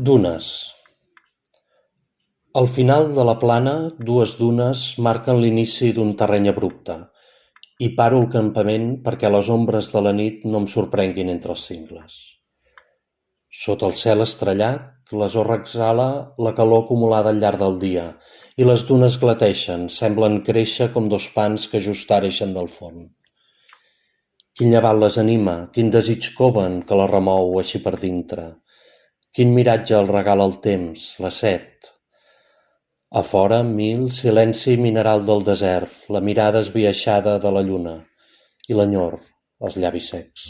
Dunes. Al final de la plana, dues dunes marquen l'inici d'un terreny abrupte, i paro el campament perquè les ombres de la nit no em sorprenguin entre els cingles. Sota el cel estrellat, la sorra exhala la calor acumulada al llarg del dia, i les dunes glateixen, semblen créixer com dos pans que just ara ixen del forn. Quin llevat les anima, quin desig coven que les remou així per dintre. Quin miratge el regala el temps, la set. A fora, silenci mineral del desert, la mirada esbiaixada de la lluna i l'enyor, els llavis secs.